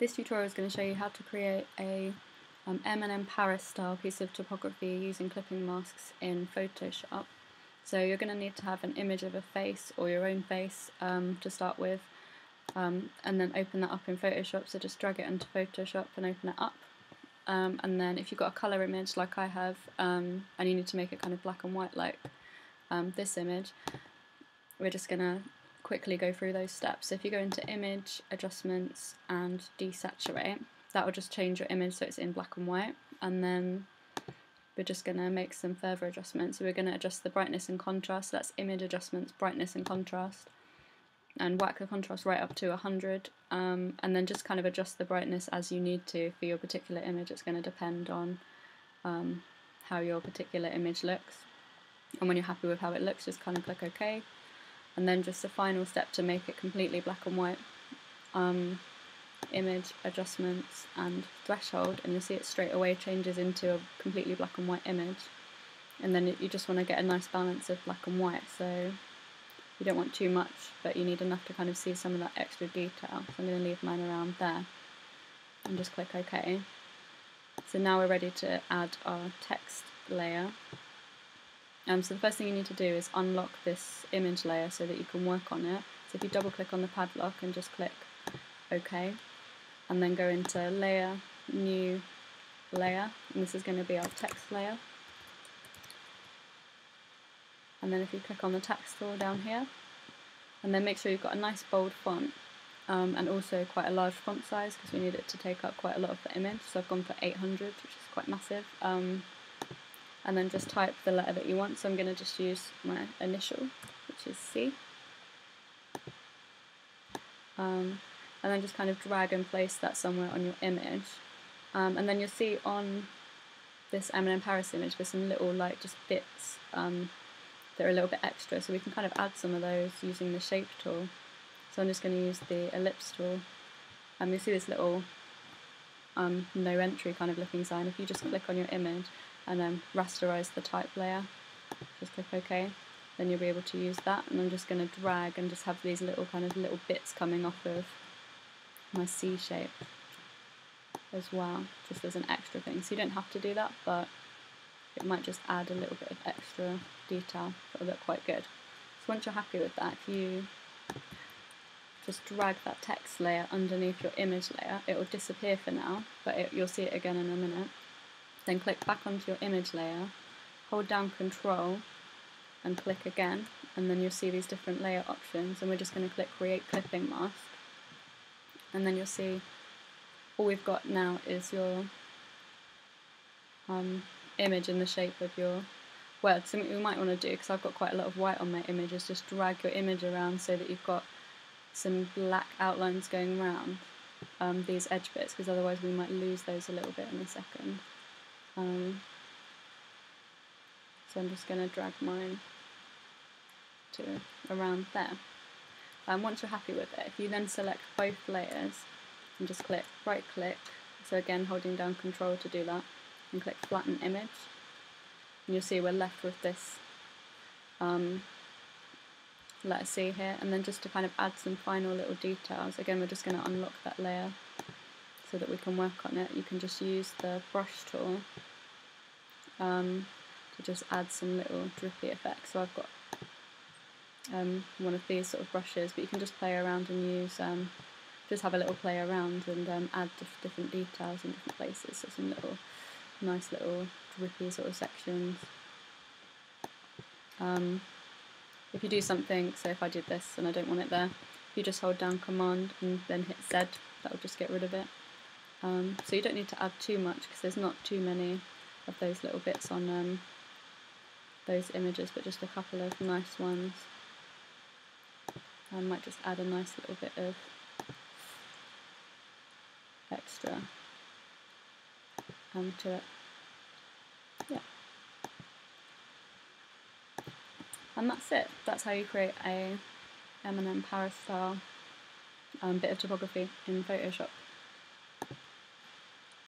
This tutorial is going to show you how to create a M&M Paris style piece of typography using clipping masks in Photoshop. So you're going to need to have an image of a face or your own face to start with, and then open that up in Photoshop. So just drag it into Photoshop and open it up. And then if you've got a colour image like I have, and you need to make it kind of black and white like this image, we're just going to quickly go through those steps. So if you go into Image, Adjustments and Desaturate, that will just change your image so it's in black and white, and then we're just going to make some further adjustments. So we're going to adjust the brightness and contrast, so that's Image Adjustments, Brightness and Contrast, and whack the contrast right up to 100, and then just kind of adjust the brightness as you need to for your particular image. It's going to depend on how your particular image looks, and when you're happy with how it looks, just kind of click OK. And then just a final step to make it completely black and white, Image, Adjustments and Threshold, and you'll see it straight away changes into a completely black and white image. And then you just want to get a nice balance of black and white, so you don't want too much, but you need enough to kind of see some of that extra detail. So I'm going to leave mine around there and just click OK. So now we're ready to add our text layer. So the first thing you need to do is unlock this image layer so that you can work on it. So if you double click on the padlock and just click OK, and then go into Layer, New Layer, and this is going to be our text layer. And then if you click on the text tool down here, and then make sure you've got a nice bold font, and also quite a large font size because we need it to take up quite a lot of the image. So I've gone for 800, which is quite massive. And then just type the letter that you want. So I'm going to just use my initial, which is C. And then just kind of drag and place that somewhere on your image. And then you'll see on this M&M Paris image there's some little like just bits that are a little bit extra, so we can kind of add some of those using the shape tool. So I'm just going to use the ellipse tool. You see this little no entry kind of looking sign. If you just click on your image and rasterize the type layer, just click OK, then you'll be able to use that. And I'm just going to drag and just have these little kind of little bits coming off of my C shape as well, just as an extra thing. So you don't have to do that, but it might just add a little bit of extra detail. That'll look quite good. So once you're happy with that, if you just drag that text layer underneath your image layer, it will disappear for now, but you'll see it again in a minute. Then click back onto your image layer, hold down Control and click again, and then you'll see these different layer options, and we're just going to click Create Clipping Mask, and then you'll see all we've got now is your image in the shape of your word. So what we might want to do, because I've got quite a lot of white on my image, is just drag your image around so that you've got some black outlines going around these edge bits, because otherwise we might lose those a little bit in a second. So I'm just going to drag mine to around there. Once you're happy with it, if you then select both layers and just click right click, so again holding down Control to do that, and click Flatten Image, and you'll see we're left with this letter C here. And then just to kind of add some final little details, again we're just going to unlock that layer so that we can work on it. You can just use the brush tool to just add some little drippy effects. So I've got one of these sort of brushes, but you can just play around and use, just have a little play around and add different details in different places. So some little nice little drippy sort of sections. If you do something, so if I did this and I don't want it there, if you just hold down Command and then hit Z, that will just get rid of it. So you don't need to add too much because there's not too many of those little bits on those images, but just a couple of nice ones. I might just add a nice little bit of extra to it. Yeah. And that's it. That's how you create a M&M Paris style bit of typography in Photoshop.